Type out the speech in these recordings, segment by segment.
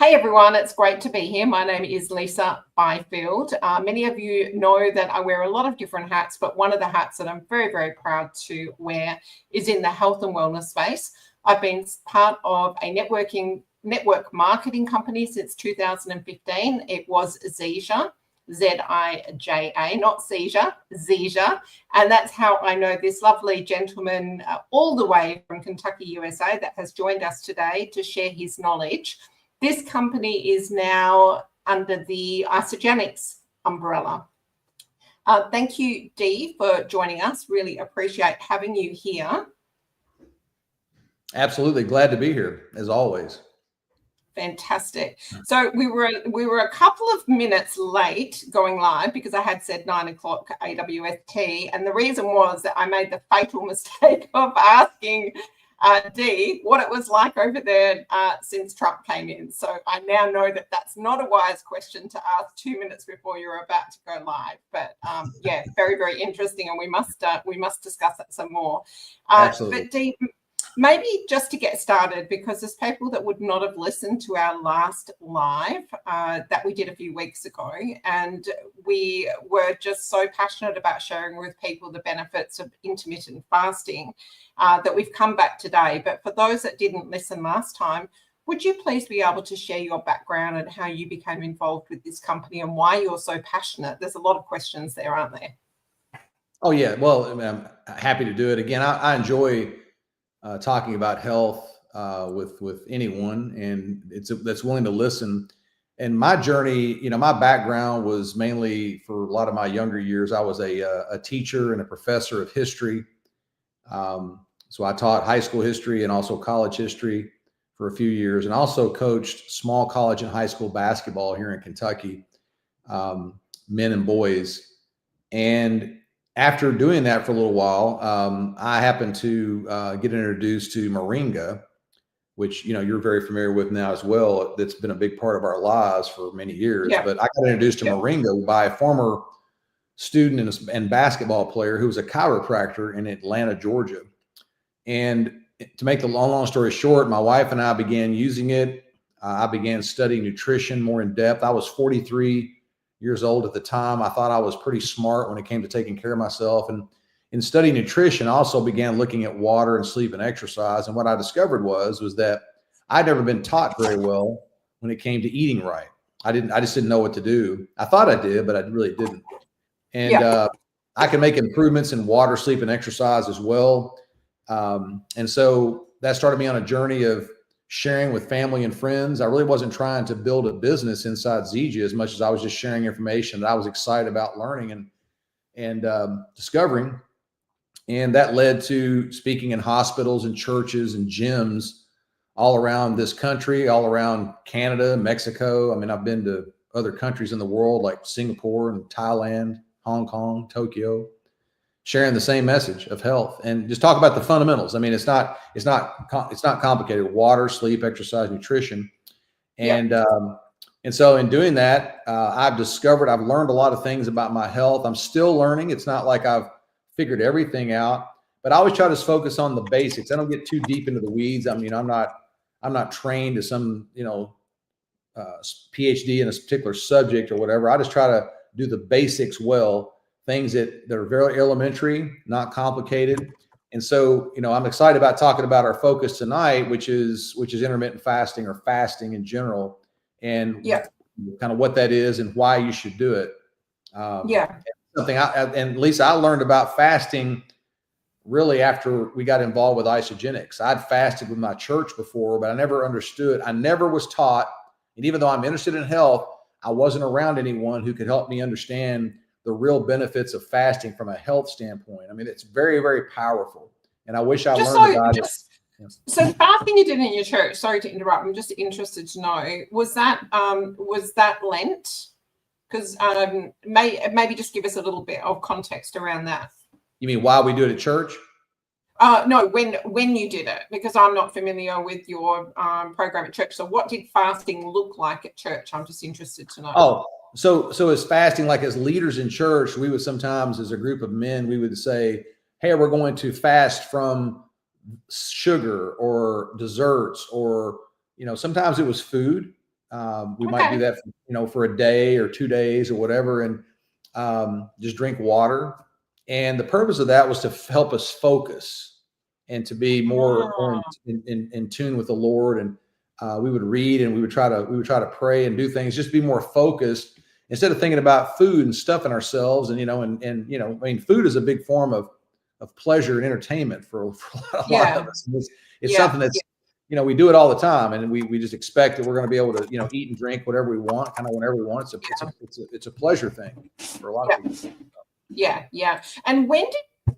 Hey everyone, it's great to be here. My name is Lisa Byfield. Many of you know that I wear a lot of different hats, but one of the hats that I'm very, very proud to wear is in the health and wellness space. I've been part of a network marketing company since 2015. It was Zija, Z-I-J-A, not seizure, Zija. And that's how I know this lovely gentleman all the way from Kentucky, USA, that has joined us today to share his knowledge. This company is now under the Isogenics umbrella. Thank you, Dee, for joining us. Really appreciate having you here. Absolutely. Glad to be here, as always. Fantastic. So we were a couple of minutes late going live because I had said 9 o'clock AWST. And the reason was that I made the fatal mistake of asking Dee what it was like over there since Trump came in. So I now know that that's not a wise question to ask 2 minutes before you're about to go live. But yeah, very, very interesting, and we must discuss that some more. Absolutely. But Dee, maybe just to get started, because there's people that would not have listened to our last live that we did a few weeks ago, and we were just so passionate about sharing with people the benefits of intermittent fasting that we've come back today. But for those that didn't listen last time, would you please be able to share your background and how you became involved with this company and why you're so passionate? There's a lot of questions there, aren't there? Oh, yeah. Well, I'm happy to do it. Again, I enjoy talking about health with anyone, and that's willing to listen. And my journey, my background was mainly, for a lot of my younger years, I was a teacher and a professor of history. So I taught high school history and also college history for a few years, and also coached small college and high school basketball here in Kentucky, men and boys. And after doing that for a little while, I happened to get introduced to Moringa, which, you're very familiar with now as well. That's been a big part of our lives for many years. Yeah. But I got introduced to Moringa by a former student and basketball player who was a chiropractor in Atlanta, Georgia. And to make the long story short, my wife and I began using it. I began studying nutrition more in depth. I was 43 years old at the time. I thought I was pretty smart when it came to taking care of myself. And in studying nutrition, I also began looking at water and sleep and exercise. And what I discovered was that I'd never been taught very well when it came to eating right. I just didn't know what to do. I thought I did, but I really didn't. And I can make improvements in water, sleep, and exercise as well. And so that started me on a journey of sharing with family and friends. I really wasn't trying to build a business inside Zija as much as I was just sharing information that I was excited about learning and discovering. And that led to speaking in hospitals and churches and gyms all around this country, all around Canada, Mexico. I mean, I've been to other countries in the world like Singapore and Thailand, Hong Kong, Tokyo, sharing the same message of health and just talk about the fundamentals. I mean, it's not complicated. Water, sleep, exercise, nutrition. And, and so in doing that, I've learned a lot of things about my health. I'm still learning. It's not like I've figured everything out, but I always try to focus on the basics. I don't get too deep into the weeds. I mean, I'm not trained to some, PhD in a particular subject or whatever. I just try to do the basics well. Things that are very elementary, not complicated. And so, I'm excited about talking about our focus tonight, which is intermittent fasting or fasting in general, and kind of what that is and why you should do it. And Lisa, I learned about fasting really after we got involved with Isogenics. I'd fasted with my church before, but I never understood. I never was taught. And even though I'm interested in health, I wasn't around anyone who could help me understand the real benefits of fasting from a health standpoint. I mean, it's very, very powerful. And I wish I learned about it. So the fasting you did in your church, sorry to interrupt, I'm just interested to know, was that Lent? Because maybe just give us a little bit of context around that. You mean why we do it at church? No, when you did it, because I'm not familiar with your program at church. So what did fasting look like at church? I'm just interested to know. Oh, so as fasting, like as leaders in church, we would sometimes, as a group of men, we would say, hey, we're going to fast from sugar or desserts, or, sometimes it was food. We might do that, for a day or 2 days or whatever, and just drink water. And the purpose of that was to help us focus and to be more in tune with the Lord. And we would read, and we would try to pray and do things, just be more focused instead of thinking about food and stuffing ourselves. And I mean, food is a big form of pleasure and entertainment for a lot of us. And it's something that's we do it all the time, and we just expect that we're going to be able to eat and drink whatever we want, kind of whenever we want. It's a pleasure thing for a lot of people. Yeah. And when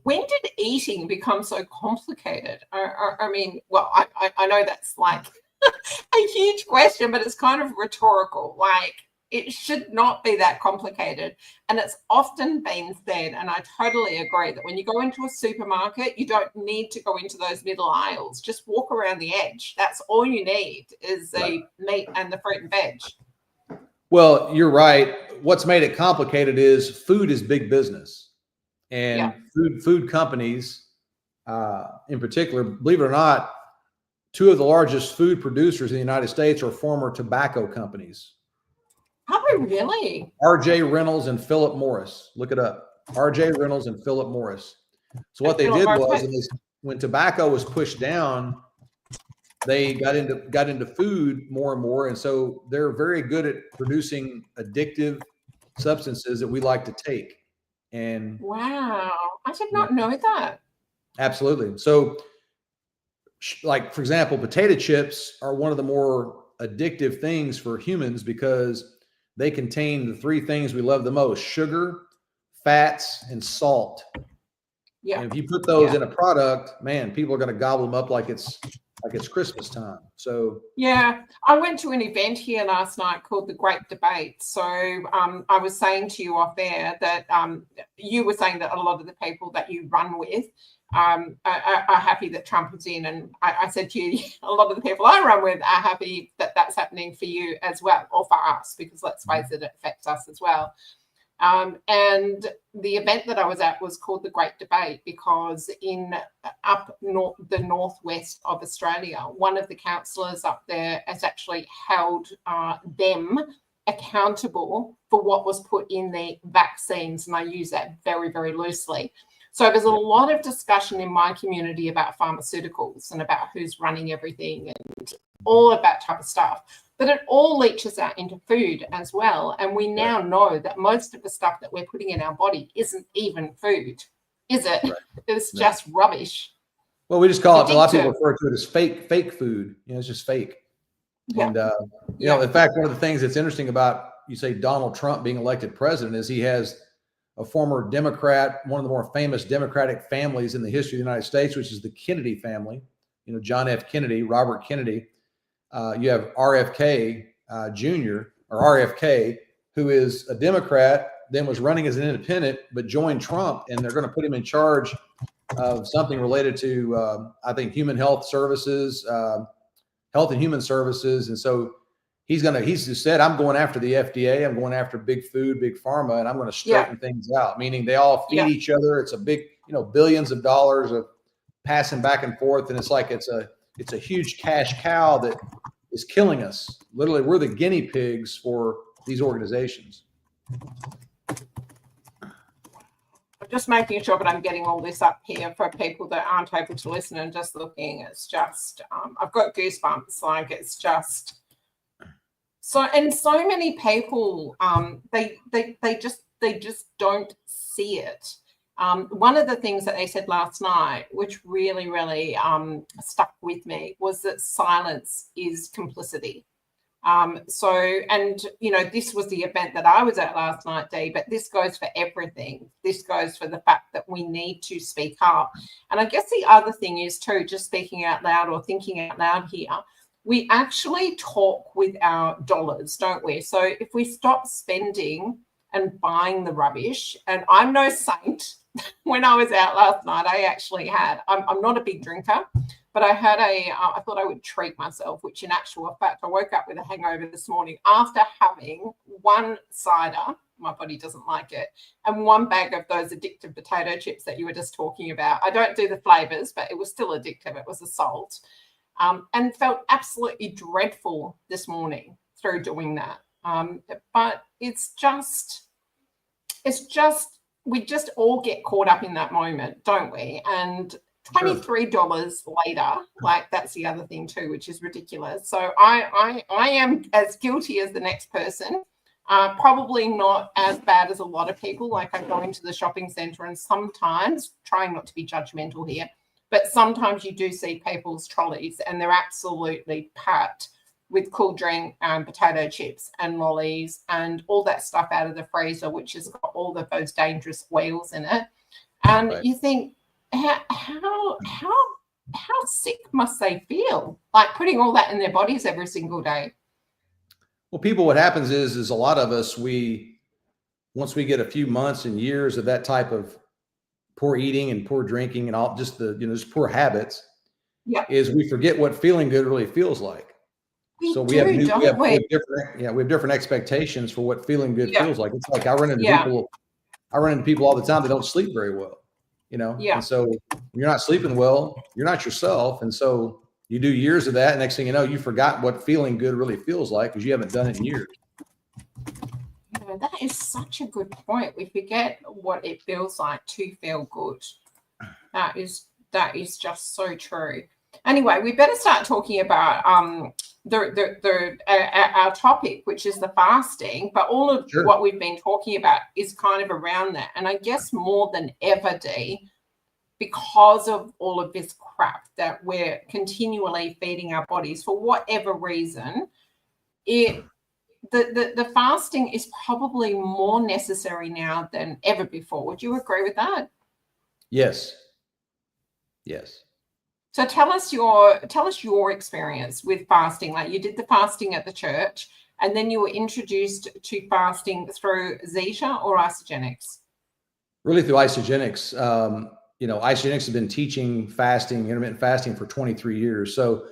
did eating become so complicated? I mean, well, I know that's like a huge question, but it's kind of rhetorical. Like, it should not be that complicated. And it's often been said, and I totally agree, that when you go into a supermarket, you don't need to go into those middle aisles. Just walk around the edge. That's all you need is the meat and the fruit and veg. Well, you're right. What's made it complicated is food is big business. And food companies, in particular, believe it or not, two of the largest food producers in the United States are former tobacco companies. Oh, really? R.J. Reynolds and Philip Morris. Look it up. R.J. Reynolds and Philip Morris. So what they did was, when tobacco was pushed down, they got into food more and more, and so they're very good at producing addictive substances that we like to take. And wow, I did not know that. Absolutely. So, like, for example, potato chips are one of the more addictive things for humans because they contain the three things we love the most: sugar, fats, and salt. Yeah. And if you put those in a product, man, people are going to gobble them up like it's Christmas time. So yeah, I went to an event here last night called The Great Debate. So I was saying to you off there that you were saying that a lot of the people that you run with are happy that Trump is in. And I said to you, a lot of the people I run with are happy that that's happening for you as well, or for us, because let's face it, it affects us as well. And the event that I was at was called The Great Debate because the northwest of Australia, one of the councillors up there has actually held them accountable for what was put in the vaccines. And I use that very, very loosely. So there's a lot of discussion in my community about pharmaceuticals and about who's running everything and all of that type of stuff. But it all leaches out into food as well. And we now know that most of the stuff that we're putting in our body isn't even food, is it? Right. It's just rubbish. Well, we just call it, a lot of people refer to it as fake food. It's just fake. Yeah. And, in fact, one of the things that's interesting about, you say, Donald Trump being elected president is he has a former Democrat, one of the more famous Democratic families in the history of the United States, which is the Kennedy family. John F. Kennedy, Robert Kennedy. You have RFK Jr. or RFK, who is a Democrat, then was running as an independent, but joined Trump, and they're going to put him in charge of something related to, I think, human health services, health and human services. And so he's just said, I'm going after the FDA, I'm going after big food, big pharma, and I'm going to straighten things out, meaning they all feed each other. It's a big, billions of dollars of passing back and forth. And it's like, it's a huge cash cow that is killing us. Literally, we're the guinea pigs for these organizations. I'm just making sure that I'm getting all this up here for people that aren't able to listen and just looking. It's just, I've got goosebumps. Like, it's just so, and so many people, they just don't see it. One of the things that they said last night, which really, really stuck with me, was that silence is complicity. This was the event that I was at last night, Dee, but this goes for everything. This goes for the fact that we need to speak up. And I guess the other thing is too, just speaking out loud or thinking out loud here, we actually talk with our dollars, don't we? So if we stop spending and buying the rubbish, and I'm no saint, when I was out last night, I actually I'm not a big drinker, but I had I thought I would treat myself, which in actual fact, I woke up with a hangover this morning after having one cider, my body doesn't like it, and one bag of those addictive potato chips that you were just talking about. I don't do the flavors, but it was still addictive. It was a salt, and felt absolutely dreadful this morning. through doing that. But it's just, we just all get caught up in that moment, don't we? And $23 later, like that's the other thing too, which is ridiculous. So I am as guilty as the next person. Probably not as bad as a lot of people. Like I go into the shopping center and sometimes, trying not to be judgmental here, but sometimes you do see people's trolleys and they're absolutely packed with cool drink and potato chips and lollies and all that stuff out of the freezer, which has got all of those dangerous oils in it. And you think, how sick must they feel? Like putting all that in their bodies every single day. Well, people, what happens is a lot of us, once we get a few months and years of that type of poor eating and poor drinking and all just just poor habits, is we forget what feeling good really feels like. We have different expectations for what feeling good feels like. It's like I run into people all the time that don't sleep very well, and so when you're not sleeping well, you're not yourself. And so you do years of that. And next thing you know, you forgot what feeling good really feels like because you haven't done it in years. Yeah, that is such a good point. We forget what it feels like to feel good. That is just so true. Anyway, we better start talking about our topic, which is the fasting. But all of what we've been talking about is kind of around that. And I guess more than ever, Dee, because of all of this crap that we're continually feeding our bodies for whatever reason, the fasting is probably more necessary now than ever before. Would you agree with that? Yes. So tell us your experience with fasting. Like you did the fasting at the church, and then you were introduced to fasting through Zeta or Isagenix? Really through Isagenix. Isagenix has been teaching fasting, intermittent fasting for 23 years. So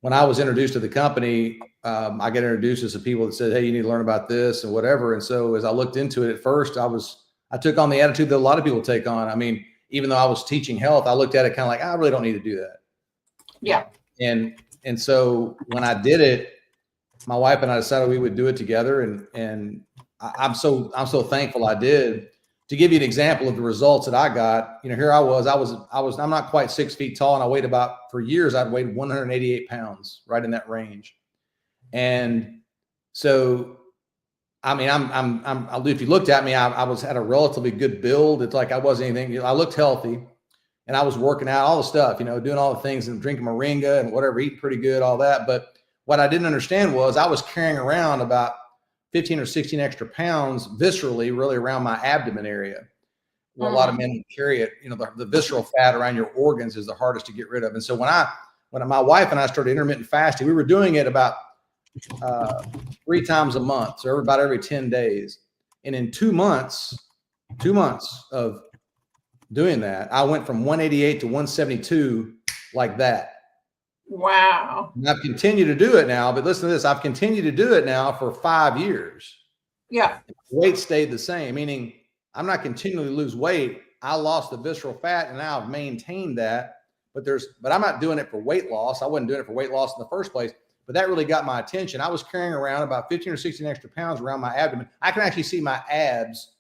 when I was introduced to the company, I got introduced to some people that said, hey, you need to learn about this and whatever. And so as I looked into it at first, I took on the attitude that a lot of people take on. I mean, even though I was teaching health, I looked at it kind of like, I really don't need to do that. Yeah. And so when I did it, my wife and I decided we would do it together. And I'm so thankful I did. To give you an example of the results that I got, here I'm not quite 6 feet tall, and for years I'd weighed 188 pounds, right in that range. And so, I mean, if you looked at me, I was at a relatively good build. It's like I wasn't anything, I looked healthy, and I was working out, all the stuff, doing all the things and drinking moringa and whatever, eating pretty good, all that. But what I didn't understand was I was carrying around about 15 or 16 extra pounds viscerally, really around my abdomen area. Well, a lot of men carry it, the visceral fat around your organs is the hardest to get rid of. And so when my wife and I started intermittent fasting, we were doing it about 3 times a month. So about every 10 days. And in 2 months of doing that, I went from 188 to 172 like that. Wow. And I've continued to do it now, but listen to this. I've continued to do it now for 5 years. Yeah. Weight stayed the same, meaning I'm not continually lose weight. I lost the visceral fat and now I've maintained that, but I'm not doing it for weight loss. I wasn't doing it for weight loss in the first place, but that really got my attention. I was carrying around about 15 or 16 extra pounds around my abdomen. I can actually see my abs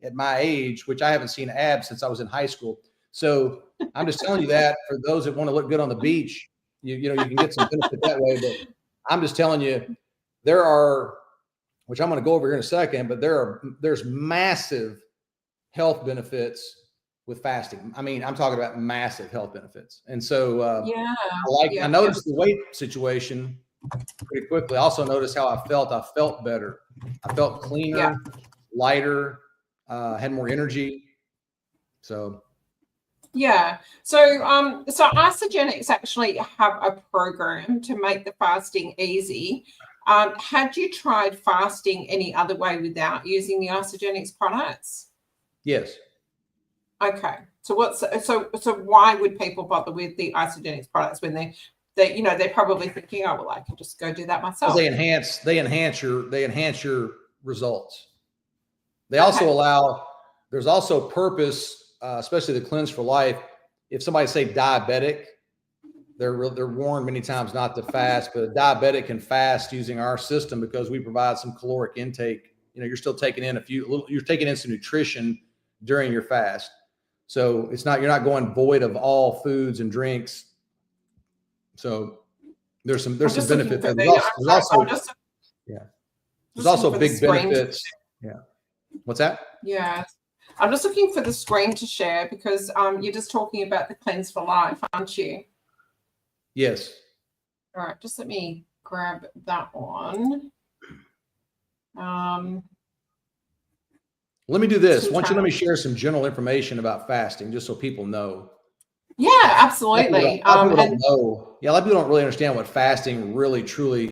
at my age, which I haven't seen abs since I was in high school. So I'm just telling you that for those that want to look good on the beach, you can get some benefit that way. But I'm just telling you, there are, which I'm going to go over here in a second, but there's massive health benefits with fasting. I mean, I'm talking about massive health benefits. And so I noticed the weight situation pretty quickly. I also noticed how I felt. I felt better. I felt cleaner, lighter, had more energy. So So Isagenix actually have a program to make the fasting easy. Had you tried fasting any other way without using the Isagenix products? Yes. Okay. So why would people bother with the Isagenix products when they're probably thinking, oh well, I can just go do that myself. They enhance your results. They also allow. There's also purpose, especially the Cleanse for Life. If somebody say diabetic, they're warned many times not to fast, but a diabetic can fast using our system because we provide some caloric intake. You know, you're still taking in you're taking in some nutrition during your fast. So you're not going void of all foods and drinks. So there's some benefit there. There's also big benefits. Yeah. What's that? Yeah. I'm just looking for the screen to share because you're just talking about the cleanse for life, aren't you? Yes. All right, just let me grab that one. Let me do this. Why don't you let me share some general information about fasting, just so people know. Yeah, absolutely. A lot of people don't know. Yeah, a lot of people don't really understand what fasting really, truly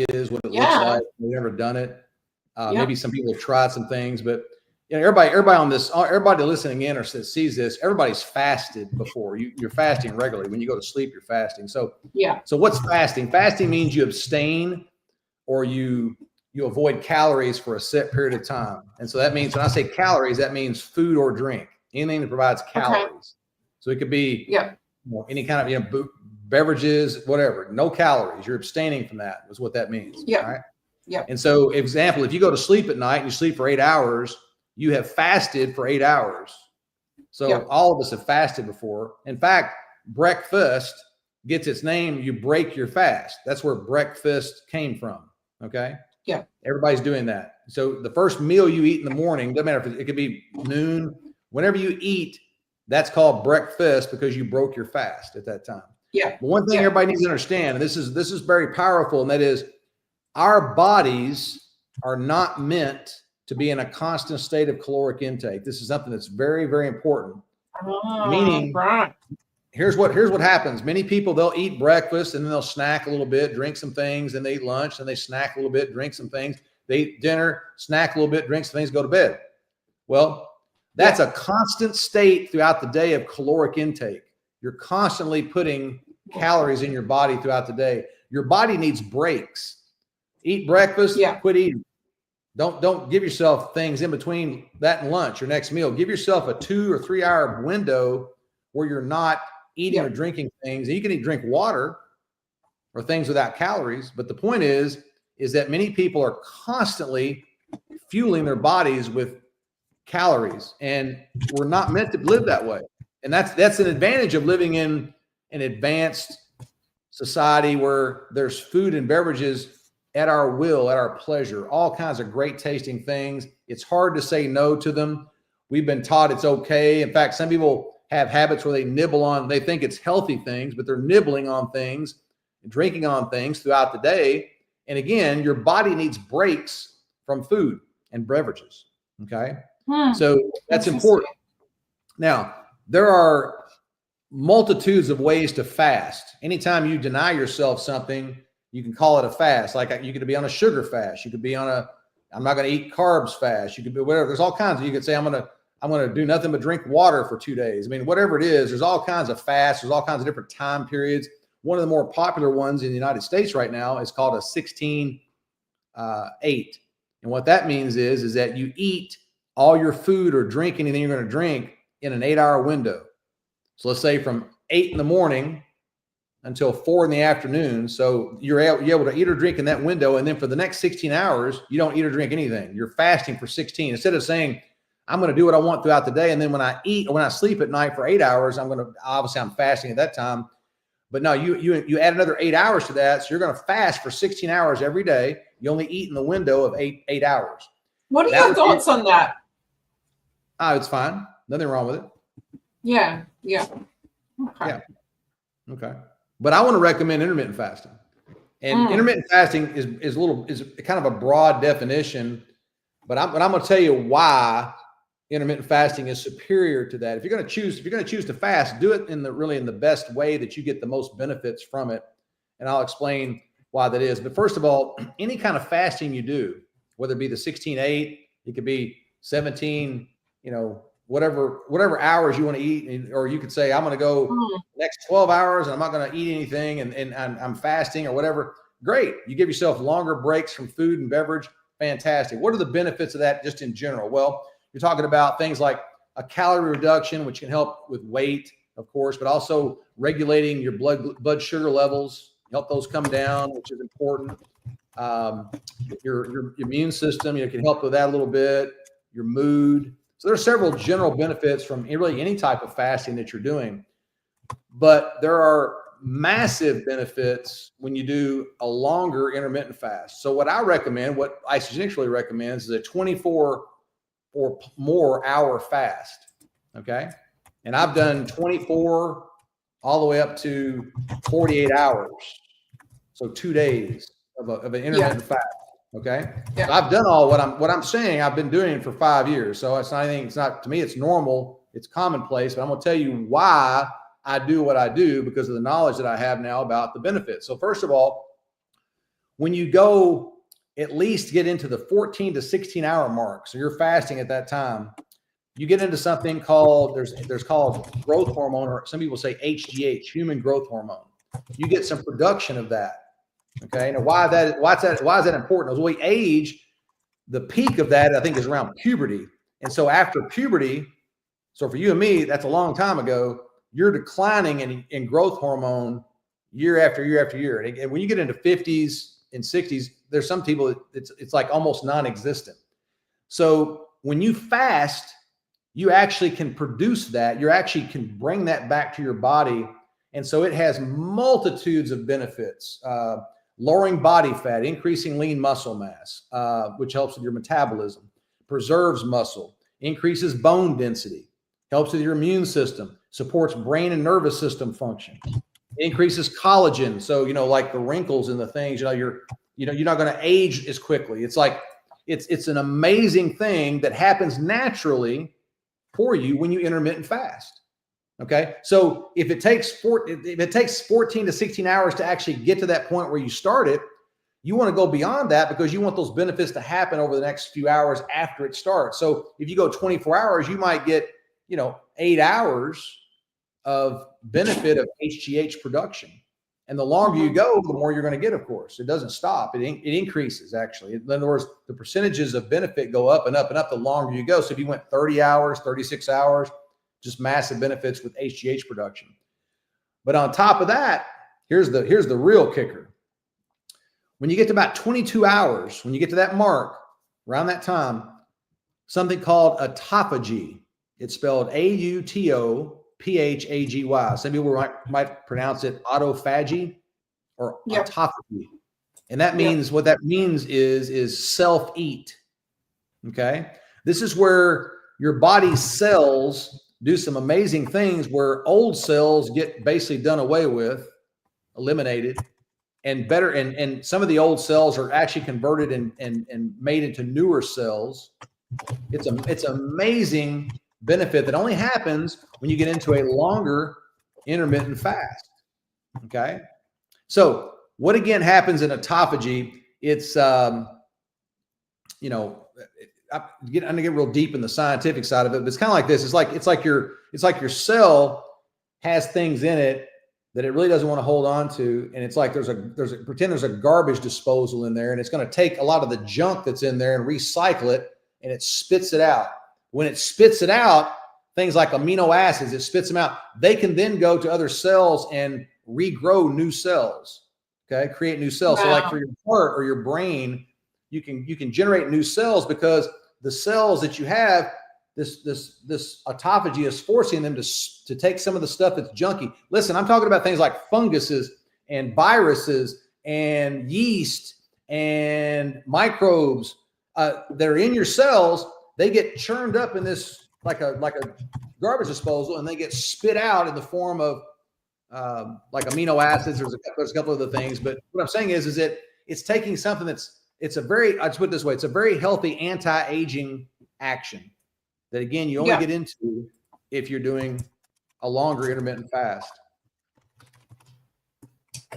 is, what it looks like. They've never done it. Maybe some people have tried some things, but you know, everybody listening in or sees this, everybody's fasted before. You're fasting regularly. When you go to sleep, you're fasting. So what's fasting? Fasting means you abstain or you avoid calories for a set period of time. And so that means, when I say calories, that means food or drink, anything that provides calories. Okay. So it could be any kind of beverages, whatever, no calories. You're abstaining from that is what that means. Yeah. Right? Yeah. And so, example, if you go to sleep at night and you sleep for 8 hours, you have fasted for 8 hours. So all of us have fasted before. In fact, breakfast gets its name. You break your fast. That's where breakfast came from. Okay. Yeah. Everybody's doing that. So the first meal you eat in the morning, doesn't matter if it could be noon, whenever you eat, that's called breakfast because you broke your fast at that time. Yeah. But one thing everybody needs to understand, and this is very powerful, and that is our bodies are not meant to be in a constant state of caloric intake. This is something that's very, very important. Meaning, here's what happens. Many people, they'll eat breakfast and then they'll snack a little bit, drink some things, and they eat lunch and they snack a little bit, drink some things. They eat dinner, snack a little bit, drink some things, go to bed. Well, that's a constant state throughout the day of caloric intake. You're constantly putting calories in your body throughout the day. Your body needs breaks. Eat breakfast, quit eating. Don't give yourself things in between that and lunch or next meal. Give yourself a 2 or 3 hour window where you're not eating or drinking things. And you can drink water or things without calories. But the point is that many people are constantly fueling their bodies with calories, and we're not meant to live that way. And that's an advantage of living in an advanced society where there's food and beverages at our will, at our pleasure, all kinds of great tasting things. It's hard to say no to them. We've been taught it's okay. In fact, some people have habits where they nibble on, they think it's healthy things, but they're nibbling on things, drinking on things throughout the day. And again, your body needs breaks from food and beverages. Okay. So that's important. Now, there are multitudes of ways to fast. Anytime you deny yourself something, you can call it a fast. Like you could be on a sugar fast. You could be on I'm not going to eat carbs fast. You could be whatever. There's all kinds of, you could say, I'm going to do nothing but drink water for 2 days. I mean, whatever it is, there's all kinds of fasts. There's all kinds of different time periods. One of the more popular ones in the United States right now is called a 16-8. And what that means is that you eat all your food or drink anything you're going to drink in an 8 hour window. So let's say from 8 in the morning until 4 in the afternoon. So you're able to eat or drink in that window. And then for the next 16 hours, you don't eat or drink anything. You're fasting for 16. Instead of saying, I'm going to do what I want throughout the day, and then when I eat or when I sleep at night for 8 hours, I'm fasting at that time. But no, you add another 8 hours to that. So you're going to fast for 16 hours every day. You only eat in the window of eight hours. What are your thoughts on that? It's fine. Nothing wrong with it. Yeah. Okay. Yeah. Okay. But I want to recommend intermittent fasting. And intermittent fasting is kind of a broad definition, but I'm going to tell you why intermittent fasting is superior to that. If you're going to choose to fast, do it in the best way that you get the most benefits from it. And I'll explain why that is. But first of all, any kind of fasting you do, whether it be the 16-8, it could be 17, whatever hours you want to eat, or you could say, I'm going to go next 12 hours and I'm not going to eat anything and I'm fasting or whatever. Great. You give yourself longer breaks from food and beverage. Fantastic. What are the benefits of that just in general? Well, you're talking about things like a calorie reduction, which can help with weight. of course, but also regulating your blood sugar levels, help those come down, which is important. Your immune system, can help with that a little bit, your mood. So there are several general benefits from really any type of fasting that you're doing, but there are massive benefits when you do a longer intermittent fast. So what I recommend, what Isagenix really recommends, is a 24 or more hour fast. Okay. And I've done 24 all the way up to 48 hours. So 2 days of an intermittent fast. Okay. Yeah. So I've done all what I'm saying. I've been doing it for 5 years. So it's not anything. It's not, to me, it's normal. It's commonplace, but I'm going to tell you why I do what I do, because of the knowledge that I have now about the benefits. So first of all, when you go at least get into the 14 to 16 hour mark, so you're fasting at that time, you get into something called, there's called growth hormone, or some people say HGH, human growth hormone. You get some production of that. Okay. Now why is that important? As we age, the peak of that, I think, is around puberty. And so after puberty, so for you and me, that's a long time ago, you're declining in growth hormone year after year after year. And when you get into 50s and 60s, there's some people, it's like almost non-existent. So when you fast, you actually can produce that. You actually can bring that back to your body. And so it has multitudes of benefits, lowering body fat, increasing lean muscle mass, which helps with your metabolism, preserves muscle, increases bone density, helps with your immune system, supports brain and nervous system function, increases collagen. So, like the wrinkles and the things, you're not going to age as quickly. It's like, it's an amazing thing that happens naturally for you when you intermittent fast. Okay. So if it takes 14 to 16 hours to actually get to that point where you start it, you want to go beyond that, because you want those benefits to happen over the next few hours after it starts. So if you go 24 hours, you might get, 8 hours of benefit of HGH production. And the longer you go, the more you're going to get, of course. It doesn't stop. It increases, actually. In other words, the percentages of benefit go up and up and up the longer you go. So if you went 30 hours, 36 hours, just massive benefits with HGH production. But on top of that, here's the real kicker. When you get to about 22 hours, when you get to that mark, around that time, something called autophagy. It's spelled AUTOPHAGY. Some people might pronounce it autophagy or autophagy. And that means, what that means is self-eat. Okay. This is where your body's cells do some amazing things, where old cells get basically done away with, eliminated, and better. And some of the old cells are actually converted and made into newer cells. It's amazing benefit that only happens when you get into a longer intermittent fast. Okay. So what again happens in autophagy? It's, I'm going to get real deep in the scientific side of it, but it's kind of like this. It's like your cell has things in it that it really doesn't want to hold on to. And it's like, pretend there's a garbage disposal in there, and it's going to take a lot of the junk that's in there and recycle it, and it spits it out. When it spits it out, things like amino acids, it spits them out. They can then go to other cells and regrow new cells. Okay. Create new cells. Wow. So like for your heart or your brain, you can generate new cells, because the cells that you have, this autophagy is forcing them to take some of the stuff that's junky. Listen, I'm talking about things like funguses and viruses and yeast and microbes that are in your cells. They get churned up in this like a garbage disposal, and they get spit out in the form of like amino acids. There's a couple of other things, but what I'm saying is that it's taking something it's a very, I'll just put it this way, it's a very healthy anti-aging action that, again, you only get into if you're doing a longer intermittent fast.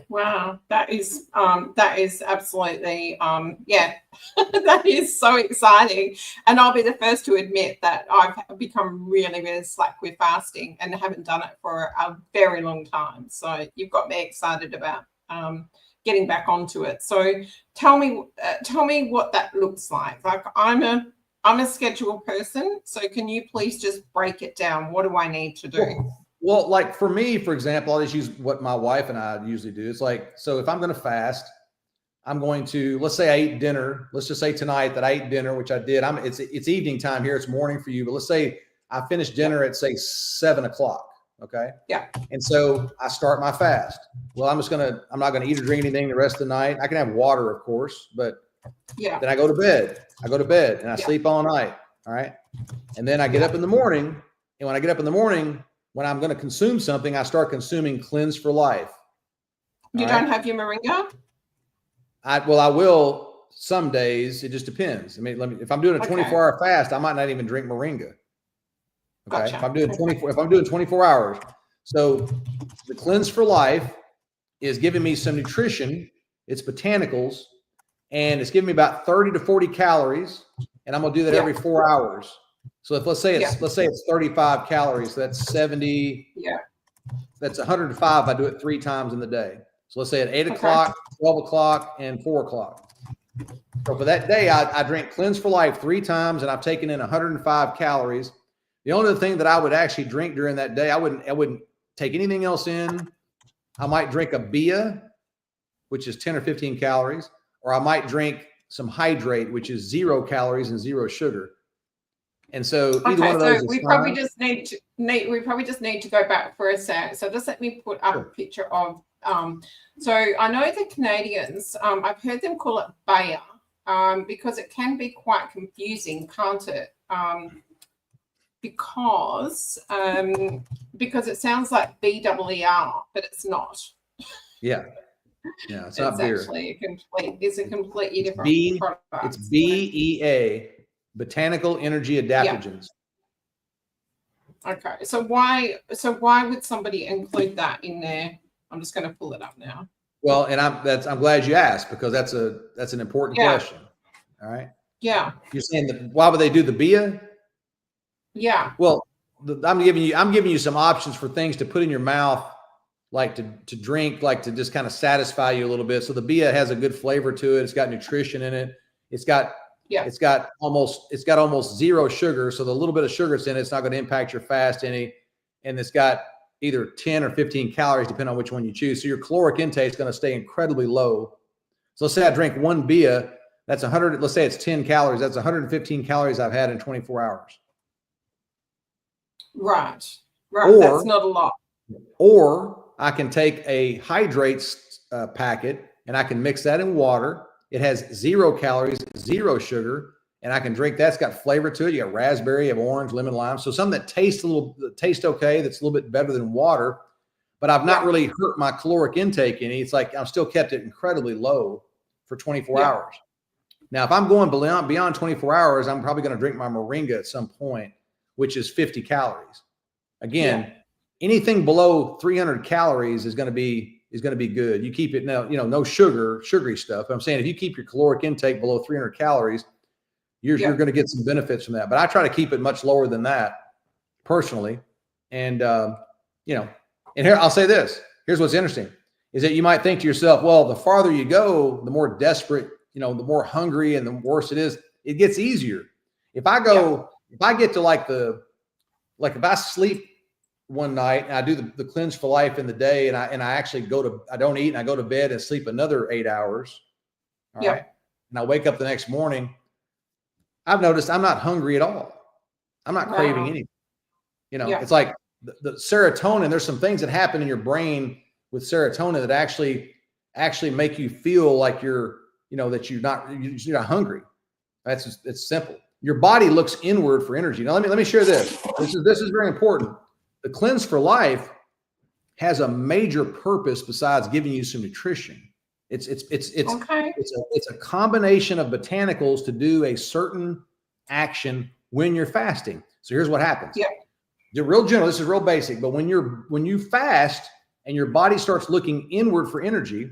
Wow, that is absolutely that is so exciting. And I'll be the first to admit that I've become really, really slack with fasting and haven't done it for a very long time. So you've got me excited about getting back onto it. So tell me what that looks like. Like I'm a scheduled person, so can you please just break it down? What do I need to do? Well, like for me, for example, I'll just use what my wife and I usually do. It's like, so if I'm going to fast, I'm going to, let's say I ate dinner. Let's just say tonight that I ate dinner, which I did. It's evening time here. It's morning for you, but let's say I finished dinner at say 7 o'clock. Okay. Yeah. And so I start my fast. Well, I'm not going to eat or drink anything the rest of the night. I can have water, of course, but yeah. Then I go to bed. And I sleep all night. All right. And then I get up in the morning. And when I get up in the morning, when I'm going to consume something, I start consuming Cleanse for Life. You don't have your moringa? I will some days. It just depends. I mean, if I'm doing a 24-hour fast, I might not even drink moringa. Okay. Gotcha. If I'm doing 24 hours. So the Cleanse for Life is giving me some nutrition. It's botanicals, and it's giving me about 30 to 40 calories. And I'm going to do that every 4 hours. So if let's say it's 35 calories, so that's 70. Yeah. That's 105. I do it 3 times in the day. So let's say at 8 o'clock, 12 o'clock, and 4 o'clock. So for that day, I drink Cleanse for Life 3 times, and I've taken in 105 calories. The only thing that I would actually drink during that day, I wouldn't take anything else in. I might drink a bia, which is 10 or 15 calories, or I might drink some hydrate, which is 0 calories and 0 sugar. And so either one of those we probably just need to go back for a sec. So just let me put up a picture of so I know the Canadians, I've heard them call it Bayer, because it can be quite confusing, can't it? Because it sounds like BEER, but it's not. Yeah, it's not beer. It's a completely different product. It's BEA, Botanical Energy Adaptogens. Yeah. Okay, so why would somebody include that in there? I'm just going to pull it up now. Well, and I'm glad you asked, because that's an important question. All right. Yeah. You're saying that why would they do the BIA? Yeah. Well, I'm giving you some options for things to put in your mouth, like to drink, like to just kind of satisfy you a little bit. So the BIA has a good flavor to it. It's got nutrition in it. It's got almost 0 sugar. So the little bit of sugar it's in, it's not going to impact your fast any. And it's got either 10 or 15 calories, depending on which one you choose. So your caloric intake is going to stay incredibly low. So let's say I drink 1 BIA, that's 100. Let's say it's 10 calories. That's 115 calories I've had in 24 hours. Right. Or, that's not a lot. Or I can take a hydrates packet and I can mix that in water. It has 0 calories, 0 sugar, and I can drink that. It's got flavor to it. You got raspberry, you have orange, lemon, lime. So something that tastes okay, that's a little bit better than water, but I've not really hurt my caloric intake any. It's like I've still kept it incredibly low for 24 hours. Now, if I'm going beyond 24 hours, I'm probably going to drink my moringa at some point, which is 50 calories. Again, anything below 300 calories is going to be good. You keep it now, no sugary stuff. I'm saying if you keep your caloric intake below 300 calories, you're going to get some benefits from that. But I try to keep it much lower than that personally. And, and here, I'll say this, here's what's interesting is that you might think to yourself, well, the farther you go, the more desperate, the more hungry and the worse it is, it gets easier. If I get to if I sleep one night and I do the Cleanse for Life in the day and I actually I don't eat and I go to bed and sleep another 8 hours. All right. And I wake up the next morning, I've noticed I'm not hungry at all. I'm not craving anything. It's like the serotonin, there's some things that happen in your brain with serotonin that actually make you feel like that you're not hungry. It's simple. Your body looks inward for energy. Now let me share this. This is very important. The Cleanse for Life has a major purpose besides giving you some nutrition. It's a combination of botanicals to do a certain action when you're fasting. So here's what happens. Yeah. They're real general. This is real basic, but when you fast and your body starts looking inward for energy,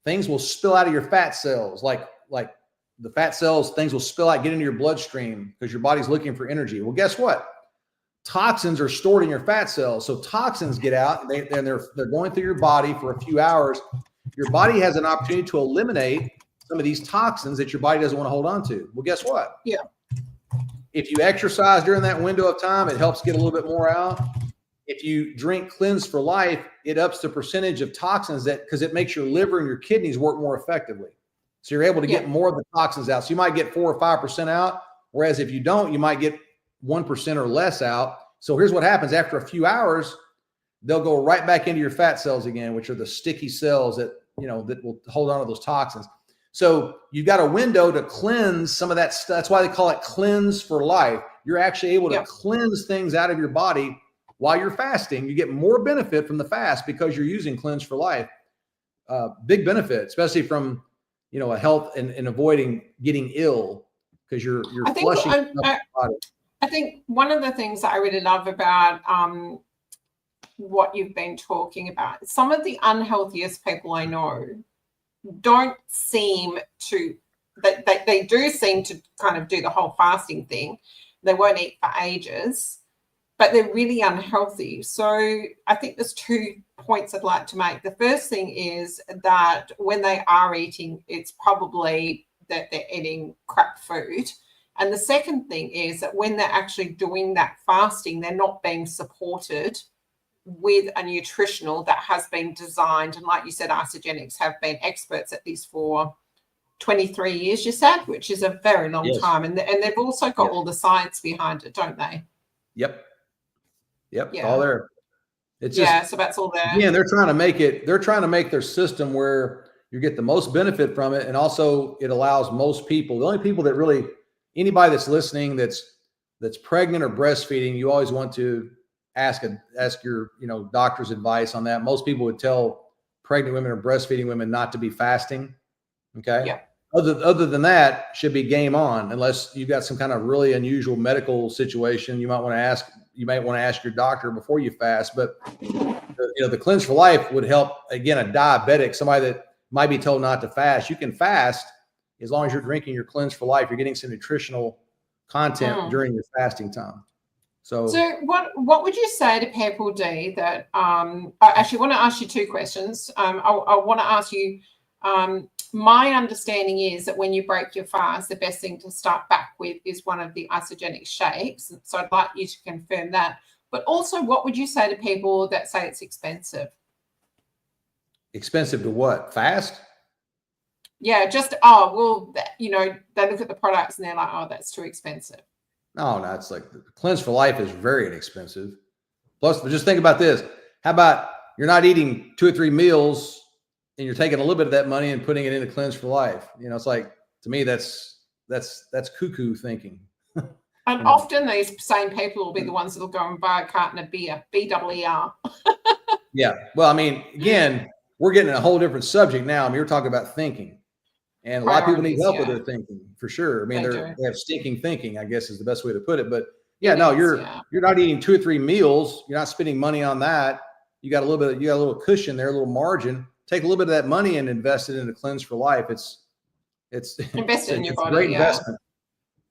things will spill out of your fat cells, like the fat cells, things will spill out, get into your bloodstream because your body's looking for energy. Well, guess what? Toxins are stored in your fat cells. So toxins get out and they're going through your body for a few hours. Your body has an opportunity to eliminate some of these toxins that your body doesn't want to hold on to. Well, guess what? Yeah. If you exercise during that window of time, it helps get a little bit more out. if you drink Cleanse for Life, it ups the percentage of toxins because it makes your liver and your kidneys work more effectively. So you're able to get more of the toxins out. So you might get 4 or 5% out, whereas if you don't, you might get 1% or less out. So here's what happens after a few hours, they'll go right back into your fat cells again, which are the sticky cells that, that will hold on to those toxins. So you've got a window to cleanse some of that stuff. That's why they call it Cleanse for Life. You're actually able to cleanse things out of your body while you're fasting. You get more benefit from the fast because you're using Cleanse for Life. Big benefit, especially from, a health and avoiding getting ill because you're flushing the body. I think one of the things that I really love about what you've been talking about, some of the unhealthiest people I know don't seem to, they do seem to kind of do the whole fasting thing. They won't eat for ages, but they're really unhealthy. So I think there's 2 points I'd like to make. The first thing is that when they are eating, it's probably that they're eating crap food. And the second thing is that when they're actually doing that fasting, they're not being supported with a nutritional that has been designed. And like you said, Isagenix have been experts at this for 23 years, you said, which is a very long time. And they've also got all the science behind it, don't they? Yep. All there. It's just, so that's all there. Yeah, they're trying to make their system where you get the most benefit from it. And also it allows most people, the only people that really, anybody that's listening, that's pregnant or breastfeeding, you always want to ask your, doctor's advice on that. Most people would tell pregnant women or breastfeeding women not to be fasting. Okay. Yeah. Other than that, should be game on, unless you've got some kind of really unusual medical situation. You might want to ask your doctor before you fast. But the Cleanse for Life would help. Again, a diabetic, somebody that might be told not to fast, you can fast as long as you're drinking your Cleanse for Life. You're getting some nutritional content during your fasting time. So what would you say to people, Dee, that I actually want to ask you 2 questions. I want to ask you, my understanding is that when you break your fast, the best thing to start back with is one of the Isagenix shakes. So I'd like you to confirm that. But also, what would you say to people that say it's expensive? Expensive to what? Fast? Yeah, just, they look at the products and they're like, oh, that's too expensive. No, it's like the Cleanse for Life is very inexpensive. Plus, just think about this. How about you're not eating 2 or 3 meals and you're taking a little bit of that money and putting it into Cleanse for Life? It's like, to me, that's cuckoo thinking. And often these same people will be the ones that'll go and buy a carton of beer, BWR. Yeah. Well, I mean, again, we're getting a whole different subject now. I mean, we're talking about thinking. And a lot of people need help with their thinking, for sure. I mean, they have stinking thinking, I guess is the best way to put it. But you're not eating 2 or 3 meals. You're not spending money on that. You got a little cushion there, a little margin. Take a little bit of that money and invest it into Cleanse for Life. It's invest it in your body. A great investment.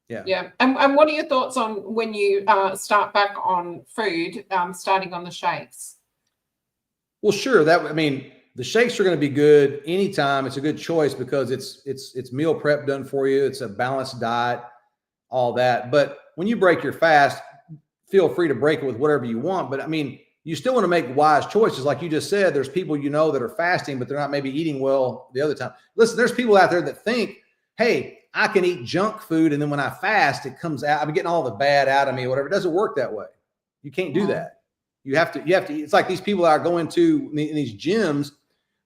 Yeah. Yeah. And what are your thoughts on when you start back on food, starting on the shakes? Well, sure. The shakes are going to be good anytime. It's a good choice because it's meal prep done for you. It's a balanced diet, all that. But when you break your fast, feel free to break it with whatever you want. But I mean, you still want to make wise choices. Like you just said, there's people that are fasting, but they're not maybe eating well the other time. Listen, there's people out there that think, hey, I can eat junk food, and then when I fast, it comes out. I'm getting all the bad out of me, whatever. It doesn't work that way. You can't do that. You have to. It's like these people that are going to in these gyms.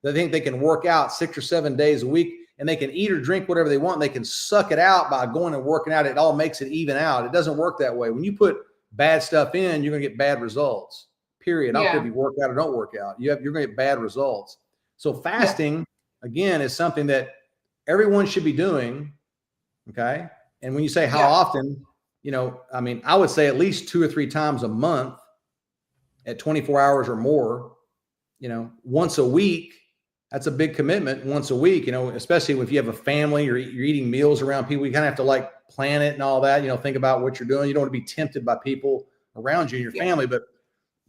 They think they can work out 6 or 7 days a week and they can eat or drink whatever they want. And they can suck it out by going and working out. It all makes it even out. It doesn't work that way. When you put bad stuff in, you're going to get bad results, period. I don't care if you work out or don't work out. You're going to get bad results. So fasting, again, is something that everyone should be doing. Okay. And when you say how often, I would say at least 2 or 3 times a month at 24 hours or more, once a week. That's a big commitment once a week, especially if you have a family or you're eating meals around people. You kind of have to plan it and all that, think about what you're doing. You don't want to be tempted by people around you and your family, but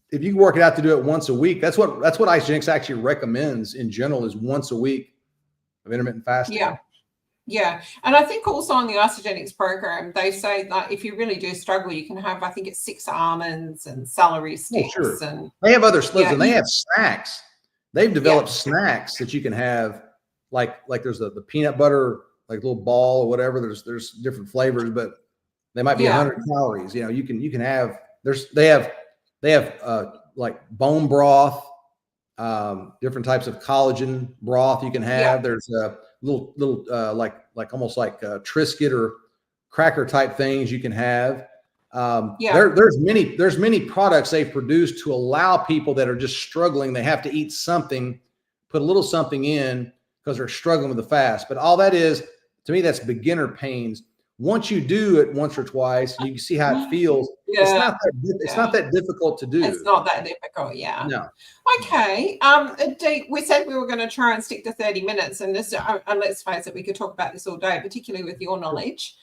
if you can work it out to do it once a week, that's what Isagenix actually recommends in general is once a week of intermittent fasting. Yeah. And I think also on the Isogenics program, they say that if you really do struggle, you can have, I think it's 6 almonds and celery sticks. Oh, sure. And They have other, yeah, listen, they have snacks. They've developed yeah, snacks that you can have, like there's the peanut butter, like little ball or whatever. There's different flavors, but they might be yeah, 100 calories. You know, you can have, they have like bone broth, different types of collagen broth you can yeah, have. There's a little like almost like Triscuit or cracker type things you can have. yeah, There's many products they've produced to allow people that are just struggling. They have to eat something, put a little something in because they're struggling with the fast. But all that is, to me, that's beginner pains. Once you do it once or twice, you can see how it feels. It's yeah, not that difficult to do. it's not that difficult. Yeah. No. Okay. Dee, we said we were going to try and stick to 30 minutes, and this, and let's face it, we could talk about this all day, particularly with your knowledge.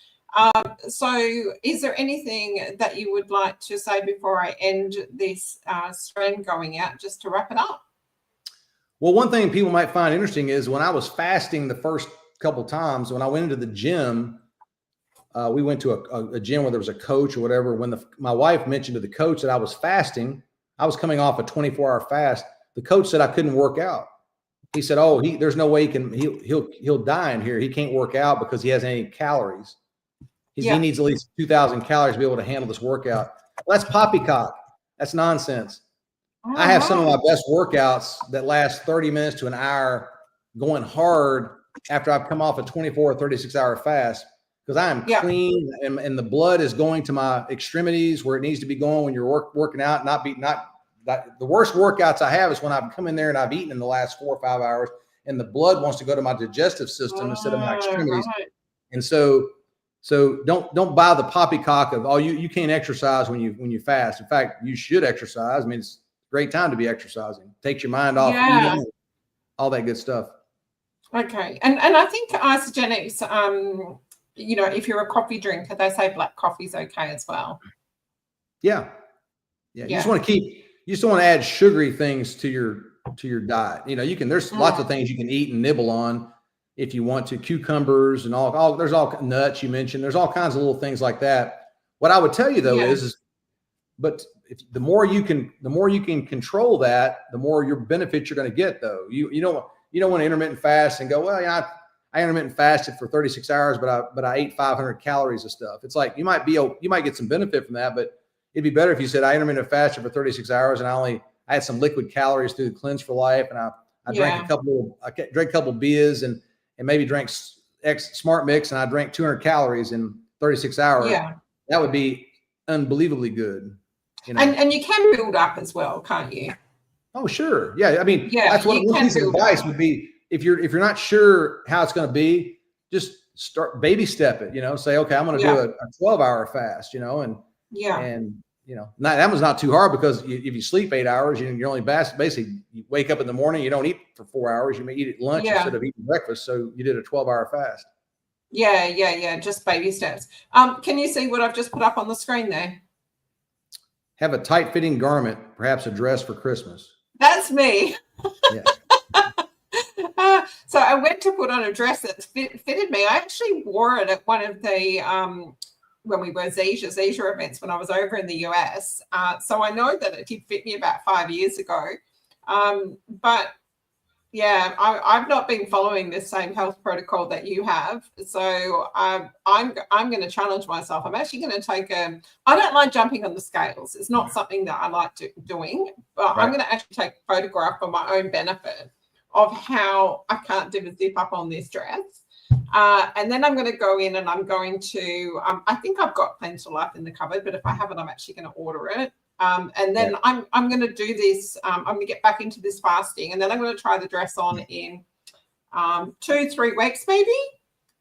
So is there anything that you would like to say before I end this stream going out, just to wrap it up? Well, one thing people might find interesting is when I was fasting the first couple times, when I went into the gym, we went to a gym where there was a coach or whatever. When my wife mentioned to the coach that I was fasting, I was coming off a 24-hour fast. The coach said I couldn't work out. He said, "Oh, there's no way he'll die in here. He can't work out because he hasn't any calories. He needs at least 2,000 calories to be able to handle this workout." Well, that's poppycock. That's nonsense. I have some of my best workouts that last 30 minutes to an hour going hard after I've come off a 24 or 36-hour fast, because I am clean and the blood is going to my extremities where it needs to be going when you're working out. The worst workouts I have is when I've come in there and I've eaten in the last 4 or 5 hours and the blood wants to go to my digestive system instead of my extremities. Right. And so don't buy the poppycock of, oh, you can't exercise when you fast. In fact, you should exercise. I mean, it's a great time to be exercising. Takes your mind off eating, all that good stuff. Okay. And I think Isogenics, you know, if you're a coffee drinker, they say black coffee is okay as well. Yeah. You just want to add sugary things to your diet. You know, there's lots of things you can eat and nibble on if you want to, cucumbers and there's all nuts you mentioned. There's all kinds of little things like that. What I would tell you though is the more you can control that, the more your benefits you're going to get though. You don't want to intermittent fast and go, well, yeah, I intermittent fasted for 36 hours, but I ate 500 calories of stuff. It's like, you might get some benefit from that, but it'd be better if you said I intermittent fasted for 36 hours and I had some liquid calories through the Cleanse for Life. And I drank a couple beers and maybe drank Smart Mix, and I drank 200 calories in 36 hours. Yeah. That would be unbelievably good. You know? And you can build up as well, can't you? Oh, sure. Yeah. I mean, that's what one piece of advice would be. If you're not sure how it's going to be, just start baby step it, you know, say, okay, I'm going to do a 12-hour fast, you know, and you know, that was not too hard, because if you sleep 8 hours, you're only basically you wake up in the morning, you don't eat for 4 hours. You may eat at lunch instead of eating breakfast. So you did a 12-hour fast. Yeah. Just baby steps. Can you see what I've just put up on the screen there? Have a tight-fitting garment, perhaps a dress for Christmas. That's me. Yeah. So I went to put on a dress that fitted me. I actually wore it at one of the when we were Asia events when I was over in the US. So I know that it did fit me about 5 years ago. But yeah, I've not been following this same health protocol that you have. So I'm going to challenge myself. I'm actually going to take I don't like jumping on the scales. It's not something that I like doing, but I'm going to actually take a photograph for my own benefit of how I can't zip up on this dress. And then I'm going to go in and I'm going to, I think I've got Cleanse for Life in the cupboard, but if I haven't, I'm actually going to order it. And then I'm going to do this. I'm going to get back into this fasting, and then I'm going to try the dress on in 2-3 weeks maybe,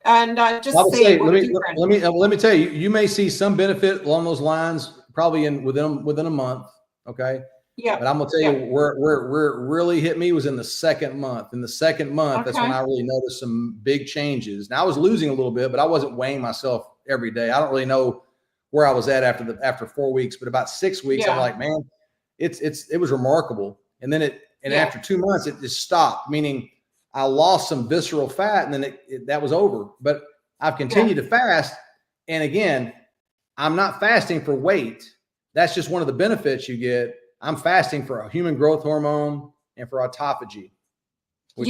and just see. Let me tell you, you may see some benefit along those lines probably within a month. Okay. Yeah. But I'm gonna tell you where it really hit me was in the second month. In the second month, that's when I really noticed some big changes. Now I was losing a little bit, but I wasn't weighing myself every day. I don't really know where I was at after 4 weeks, but about 6 weeks, I'm like, man, it was remarkable. And then after 2 months, it just stopped. Meaning I lost some visceral fat, and then that was over. But I've continued to fast. And again, I'm not fasting for weight. That's just one of the benefits you get. I'm fasting for a human growth hormone and for autophagy. No,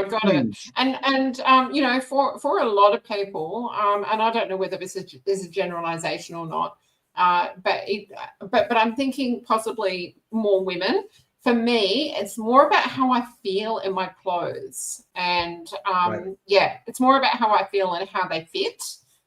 got it. And you know, for a lot of people, and I don't know whether this is a generalization or not, but I'm thinking possibly more women. For me, it's more about how I feel in my clothes, and it's more about how I feel and how they fit.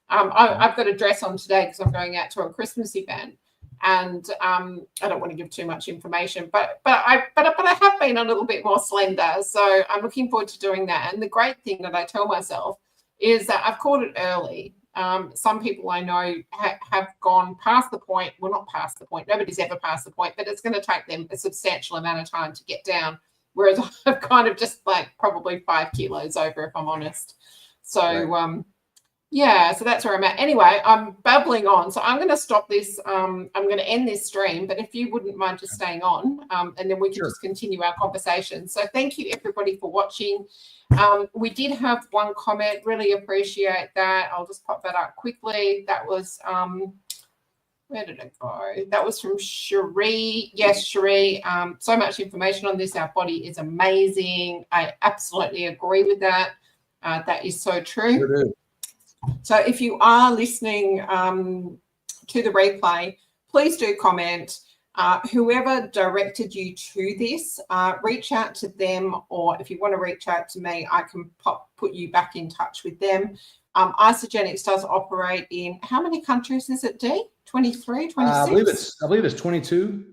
I've got a dress on today because I'm going out to a Christmas event, and I don't want to give too much information, but I have been a little bit more slender, so I'm looking forward to doing that. And the great thing that I tell myself is that I've caught it early. Some people I know have gone past the point. Well, not past the point. Nobody's ever past the point, but it's going to take them a substantial amount of time to get down. Whereas I've kind of just like probably 5 kilos over, if I'm honest. So, so that's where I'm at. Anyway, I'm babbling on. So I'm going to stop this. I'm going to end this stream, but if you wouldn't mind just staying on, and then we can just continue our conversation. So thank you, everybody, for watching. We did have one comment. Really appreciate that. I'll just pop that up quickly. That was, where did it go? That was from Cherie. Yes, Cherie. So much information on this. Our body is amazing. I absolutely agree with that. That is so true. Sure do. So if you are listening to the replay, please do comment. Whoever directed you to this, reach out to them, or if you want to reach out to me, I can put you back in touch with them. Isagenix does operate in, how many countries is it, Dee? 23, 26? I believe it's 22.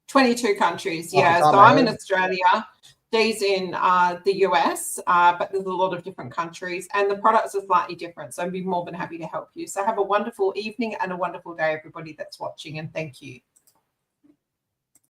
22 countries, yeah. So I'm in Australia. Dee's in the US, but there's a lot of different countries, and the products are slightly different. So I'd be more than happy to help you. So have a wonderful evening and a wonderful day, everybody that's watching, and thank you.